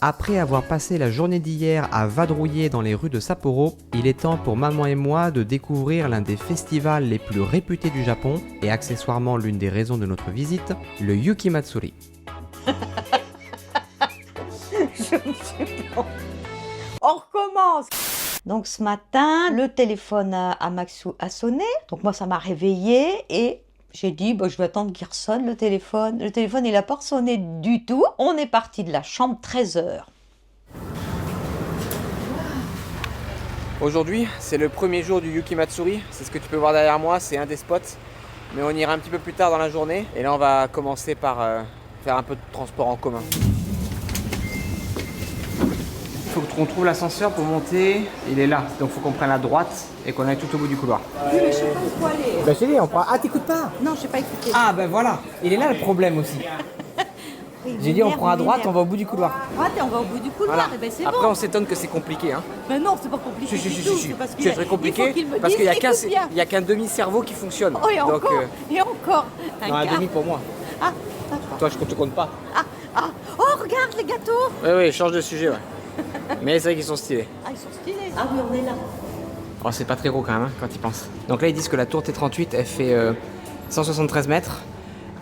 Après avoir passé la journée d'hier à vadrouiller dans les rues de Sapporo, il est temps pour maman et moi de découvrir l'un des festivals les plus réputés du Japon et accessoirement l'une des raisons de notre visite, le Yuki Matsuri. On recommence. Donc ce matin, le téléphone à Maxou a sonné. Donc moi, ça m'a réveillée et j'ai dit, bah, je vais attendre qu'il ressonne le téléphone. Le téléphone, il n'a pas sonné du tout. On est parti de la chambre 13h. Aujourd'hui, c'est le premier jour du Yuki Matsuri. C'est ce que tu peux voir derrière moi, c'est un des spots. Mais on ira un petit peu plus tard dans la journée. Et là, on va commencer par faire un peu de transport en commun. Il faut qu'on trouve l'ascenseur pour monter, il est là, donc il faut qu'on prenne à droite et qu'on aille tout au bout du couloir. Oui, mais je sais pas où faut aller. Bah c'est dit, on prend... Ah, t'écoutes pas? Non, je n'ai pas écouté. Ah ben voilà, il est là le problème aussi. Oui, J'ai dit on prend à droite, on va au bout du couloir. À droite et on va au bout du couloir, Voilà. et ben c'est Après bon. on s'étonne que c'est compliqué. Hein. Mais non, c'est pas compliqué du tout. C'est parce C'est très compliqué parce qu'il n'y a qu'un demi-cerveau qui fonctionne. Oh, et donc, encore, et encore. non, un demi pour moi. Ah, d'accord. Toi je te compte pas. Oh, regarde les gâteaux. Oui, change de sujet, ouais. Mais c'est vrai qu'ils sont stylés. Ah, ils sont stylés. Ah oui, on est là. Oh, c'est pas très gros quand même, hein, quand ils pensent. Donc là, ils disent que la tour T38, elle fait 173 mètres.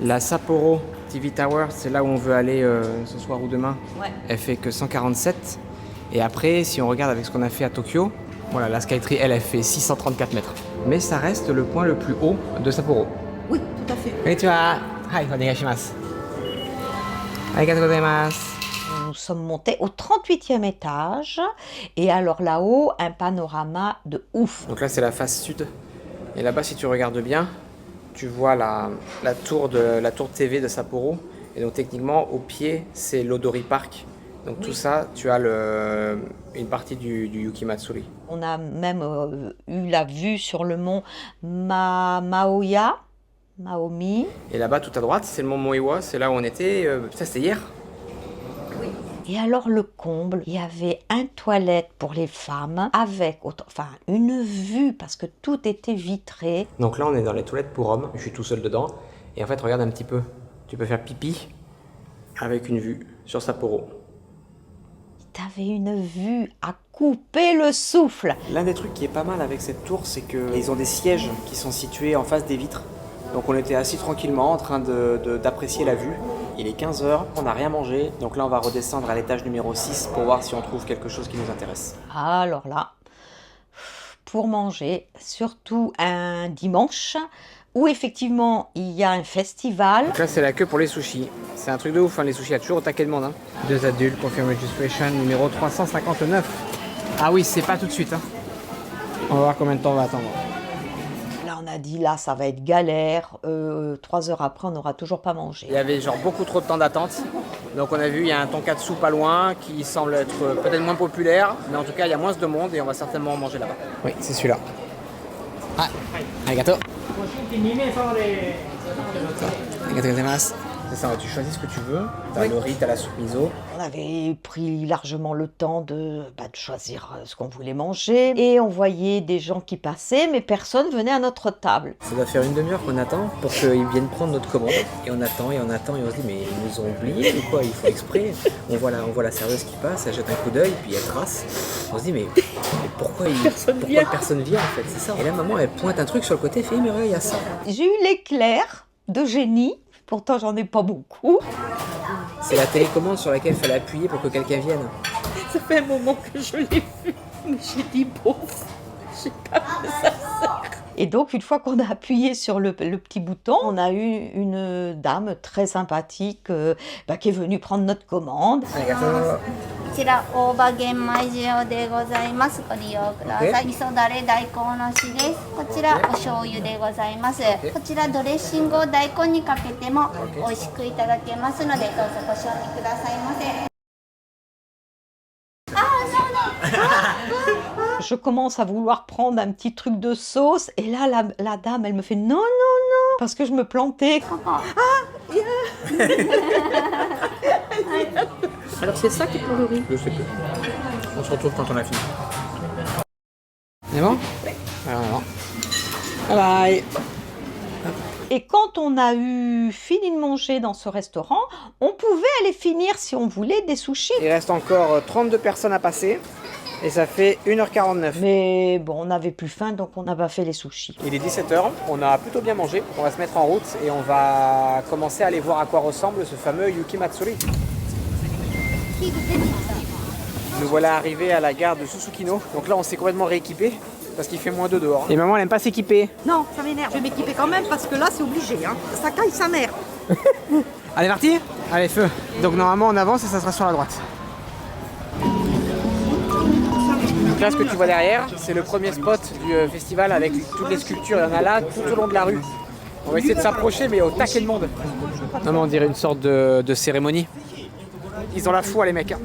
La Sapporo TV Tower, c'est là où on veut aller ce soir ou demain. Ouais. Elle fait que 147. Et après, si on regarde avec ce qu'on a fait à Tokyo, voilà, la Skytree, elle fait 634 mètres. Mais ça reste le point le plus haut de Sapporo. Oui, tout à fait. Konnichiwa. Hai, onegaishimasu. Arigatou gozaimasu. Nous sommes montés au 38e étage. Et alors là-haut, un panorama de ouf. Donc là, c'est la face sud. Et là-bas, si tu regardes bien, tu vois la tour TV de Sapporo. Et donc techniquement, au pied, c'est l'Odori Park. Donc tout ça, tu as une partie du Yuki Matsuri. On a même eu la vue sur le mont Maoya, Maomi. Et là-bas, tout à droite, c'est le mont Moiwa. C'est là où on était. Ça, c'était hier. Et alors le comble, il y avait une toilette pour les femmes avec une vue parce que tout était vitré. Donc là, on est dans les toilettes pour hommes. Je suis tout seul dedans. Et en fait, regarde un petit peu. Tu peux faire pipi avec une vue sur Sapporo. T'avais une vue à couper le souffle. L'un des trucs qui est pas mal avec cette tour, c'est qu'ils ont des sièges qui sont situés en face des vitres. Donc on était assis tranquillement en train d'apprécier la vue. Il est 15h, on n'a rien mangé. Donc là, on va redescendre à l'étage numéro 6 pour voir si on trouve quelque chose qui nous intéresse. Alors là, pour manger, surtout un dimanche, où effectivement il y a un festival. Donc là, c'est la queue pour les sushis. C'est un truc de ouf, hein, les sushis, il y a toujours au taquet de monde. Hein. 2 adultes, confirm registration, numéro 359. Ah oui, c'est pas tout de suite. Hein. On va voir combien de temps on va attendre. Là, on a dit, là, ça va être galère. 3 heures après, on n'aura toujours pas mangé. Il y avait genre beaucoup trop de temps d'attente. Donc on a vu, il y a un tonkatsu pas loin qui semble être peut-être moins populaire. Mais en tout cas, il y a moins de monde et on va certainement manger là-bas. Oui, c'est celui-là. Ah, arigato. Arigato gozaimasu. C'est ça, tu choisis ce que tu veux. T'as le riz, t'as la soupe miso. On avait pris largement le temps de choisir ce qu'on voulait manger. Et on voyait des gens qui passaient, mais personne venait à notre table. Ça doit faire une demi-heure qu'on attend pour qu'ils viennent prendre notre commande. Et on attend et on attend et on se dit mais ils nous ont oubliés ou quoi? Ils font exprès. On voit la serveuse qui passe, elle jette un coup d'œil puis elle trace. On se dit mais pourquoi personne vient en fait? C'est ça. Et là maman elle pointe un truc sur le côté, elle fait mais regarde il y a ça. J'ai eu l'éclair de génie. Pourtant, j'en ai pas beaucoup. C'est la télécommande sur laquelle il fallait appuyer pour que quelqu'un vienne. Ça fait un moment que je l'ai vu, mais j'ai dit bon, je sais pas que ça sert. Et donc, une fois qu'on a appuyé sur le petit bouton, on a eu une dame très sympathique qui est venue prendre notre commande. こちら大葉玄米塩でございます。ご利用ください。味噌だれ大根おろしです。こちらお醤油でございます。こちらドレッシングを大根にかけても美味しくいただけますのでどうぞご賞味くださいませ。Je commence à vouloir prendre un petit truc de sauce et là la dame elle me fait non non non parce que je me plantais. Alors c'est ça qui est pour le riz. Je sais plus. On se retrouve quand on a fini. C'est bon? Oui. Alors. Bye bye. Et quand on a eu fini de manger dans ce restaurant, on pouvait aller finir, si on voulait, des sushis. Il reste encore 32 personnes à passer et ça fait 1h49. Mais bon, on n'avait plus faim, donc on n'a pas fait les sushis. Il est 17h, on a plutôt bien mangé. On va se mettre en route et on va commencer à aller voir à quoi ressemble ce fameux Yuki Matsuri. Nous voilà arrivés à la gare de Susukino. Donc là, on s'est complètement rééquipé parce qu'il fait -2 dehors. Et maman, elle aime pas s'équiper. Non, ça m'énerve. Je vais m'équiper quand même parce que là, c'est obligé. Hein. Ça caille sa mère. Allez, parti. Allez, feu. Donc normalement, on avance et ça sera sur la droite. Donc là, ce que tu vois derrière, c'est le premier spot du festival avec toutes les sculptures. Il y en a là tout au long de la rue. On va essayer de s'approcher, mais au taquet de monde. Non, mais on dirait une sorte de cérémonie. Ils ont la foi, les mecs. Hein.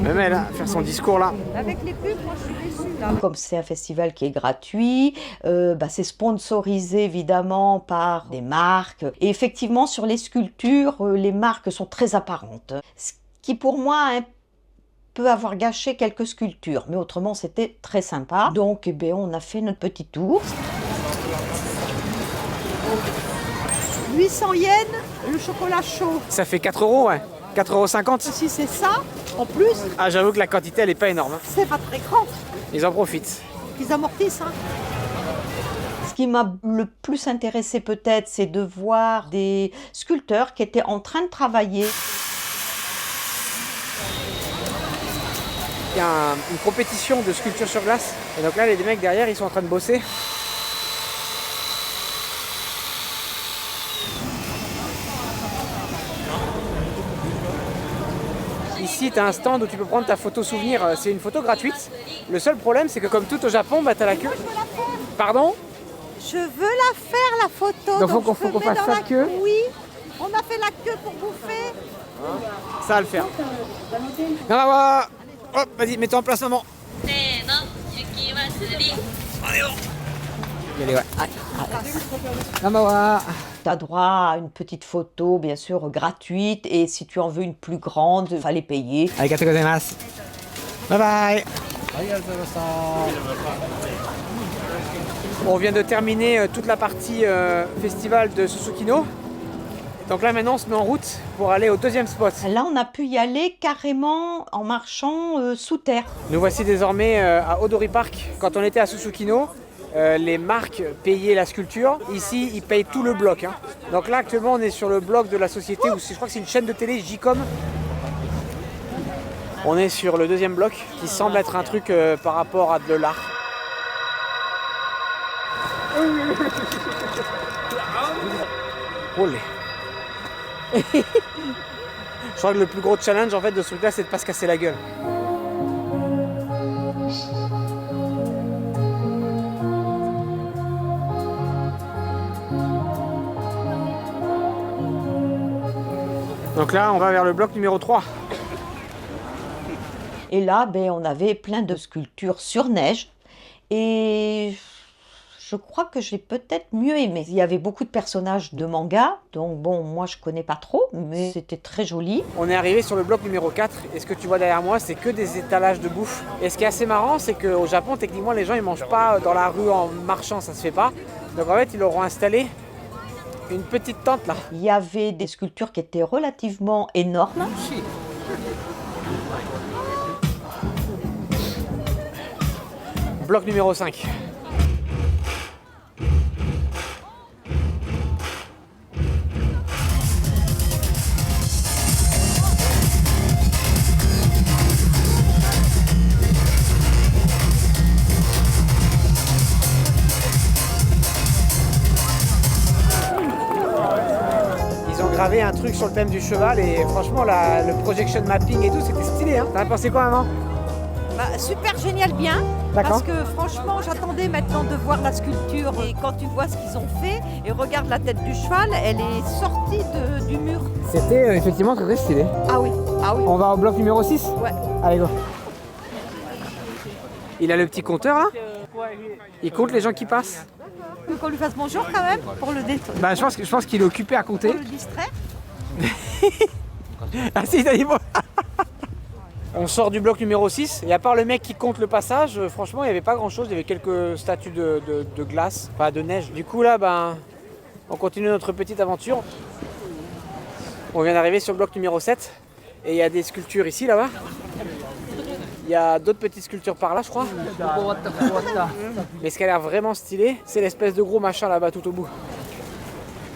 Même elle, hein, faire son discours là. Avec les pubs, moi, je suis déçue. Là. Comme c'est un festival qui est gratuit, c'est sponsorisé évidemment par des marques. Et effectivement, sur les sculptures, les marques sont très apparentes. Ce qui pour moi peut avoir gâché quelques sculptures. Mais autrement, c'était très sympa. Donc, on a fait notre petit tour. 800 yens, le chocolat chaud. Ça fait 4 €, ouais. 4,50 €. Si c'est ça, en plus, Ah, j'avoue que la quantité, elle est pas énorme. Hein. c'est pas très grand. Ils en profitent. Ils amortissent. Hein. Ce qui m'a le plus intéressé peut-être, c'est de voir des sculpteurs qui étaient en train de travailler. Il y a une compétition de sculpture sur glace. Et donc là, les mecs derrière, ils sont en train de bosser. Ici, tu as un stand où tu peux prendre ta photo souvenir. C'est une photo gratuite. Le seul problème, c'est que comme tout au Japon, tu as la queue. Pardon? Je veux la faire, la photo. Donc faut qu'on fasse ça queue. Oui, on a fait la queue pour bouffer. Ça va le faire. Ah, hop, vas-y, mets-toi en place, maman. Allez, bon. Allez, ouais. Tu as droit à une petite photo, bien sûr, gratuite. Et si tu en veux une plus grande, il fallait payer. Arigatou gozaimasu. Bye bye. On vient de terminer toute la partie festival de Susukino. Donc là maintenant on se met en route pour aller au deuxième spot. Là, on a pu y aller carrément en marchant sous terre. Nous voici désormais à Odori Park. Quand on était à Susukino, les marques payaient la sculpture. Ici, ils payent tout le bloc. Hein. Donc là actuellement on est sur le bloc de la société où je crois que c'est une chaîne de télé, J-Com. On est sur le deuxième bloc qui semble être un truc par rapport à de l'art. Olé. Je crois que le plus gros challenge en fait de ce truc là c'est de pas se casser la gueule. Donc là on va vers le bloc numéro 3. Et là, on avait plein de sculptures sur neige. Et je crois que j'ai peut-être mieux aimé. Il y avait beaucoup de personnages de manga, donc bon, moi je connais pas trop, mais c'était très joli. On est arrivé sur le bloc numéro 4 et ce que tu vois derrière moi, c'est que des étalages de bouffe. Et ce qui est assez marrant, c'est qu'au Japon, techniquement, les gens ils mangent pas dans la rue en marchant, ça se fait pas. Donc en fait, ils leur ont installé une petite tente là. Il y avait des sculptures qui étaient relativement énormes. Bloc numéro 5. Ils ont gravé un truc sur le thème du cheval et franchement le projection mapping et tout c'était stylé. Hein. T'en as pensé quoi maman? Super génial, bien. Parce que franchement, j'attendais maintenant de voir la sculpture. Et quand tu vois ce qu'ils ont fait, et regarde la tête du cheval, elle est sortie du mur. C'était effectivement très stylé. Ah oui, ah oui. On va au bloc numéro 6? Ouais. Allez go. Il a le petit compteur là. Il compte les gens qui passent. Tu veux qu'on lui fasse bonjour quand même pour le Bah je pense qu'il est occupé à compter. pour le distraire. Ah si, il a dit bon. On sort du bloc numéro 6 et à part le mec qui compte le passage, franchement il n'y avait pas grand chose, il y avait quelques statues de glace, enfin de neige. Du coup là On continue notre petite aventure. On vient d'arriver sur le bloc numéro 7. Et il y a des sculptures ici, là-bas. Il y a d'autres petites sculptures par là, je crois. Mais ce qui a l'air vraiment stylé, c'est l'espèce de gros machin là-bas tout au bout.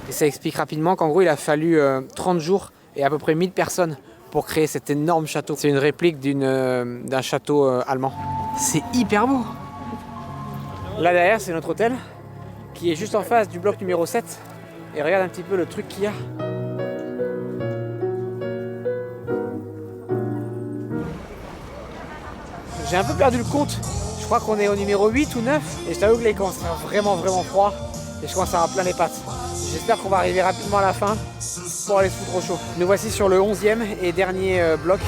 Et ça explique rapidement qu'en gros, il a fallu 30 jours et à peu près 1000 personnes pour créer cet énorme château. C'est une réplique d'un château allemand. C'est hyper beau. Là derrière, c'est notre hôtel qui est juste en face du bloc numéro 7. Et regarde un petit peu le truc qu'il y a. J'ai un peu perdu le compte. Je crois qu'on est au numéro 8 ou 9. Et je t'avoue que les commence à faire vraiment froid. Et je commence à avoir plein les pattes. J'espère qu'on va arriver rapidement à la fin pour aller se foutre au chaud. Nous voici sur le 11e et dernier bloc.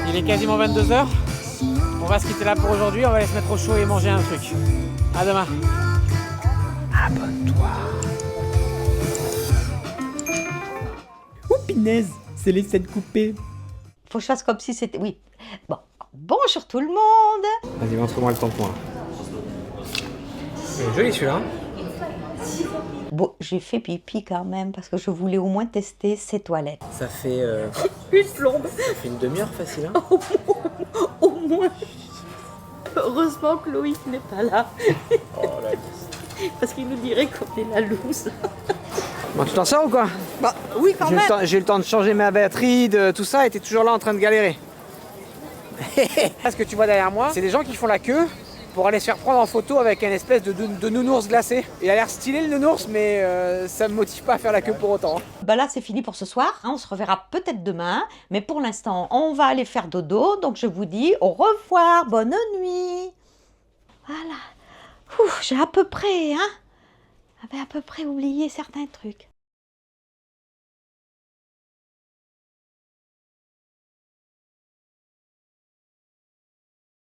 Il est quasiment 22h. On va se quitter là pour aujourd'hui. On va aller se mettre au chaud et manger un truc. À demain. Abonne-toi. Oh punaise, c'est les scènes coupées. Faut que je fasse comme si c'était... Oui. Bon. Bonjour tout le monde. Vas-y, montre-moi le tampon. C'est joli celui-là. Bon, j'ai fait pipi quand même parce que je voulais au moins tester ces toilettes. Ça fait... Une plombe. Ça fait une demi-heure facile, hein. Au moins. Heureusement que Loïc n'est pas là. Oh là. Parce qu'il nous dirait qu'on est la loose. Bon, tu t'en sors ou quoi? Bah oui, quand même. J'ai eu le temps de changer ma batterie, de tout ça, et t'es toujours là en train de galérer. Ce que tu vois derrière moi, c'est des gens qui font la queue pour aller se faire prendre en photo avec une espèce de nounours glacé. Il a l'air stylé le nounours, mais ça me motive pas à faire la queue pour autant. Bah là, c'est fini pour ce soir. On se reverra peut-être demain. Mais pour l'instant, on va aller faire dodo. Donc, je vous dis au revoir. Bonne nuit. Voilà. Ouf, j'ai à peu près, j'avais à peu près oublié certains trucs.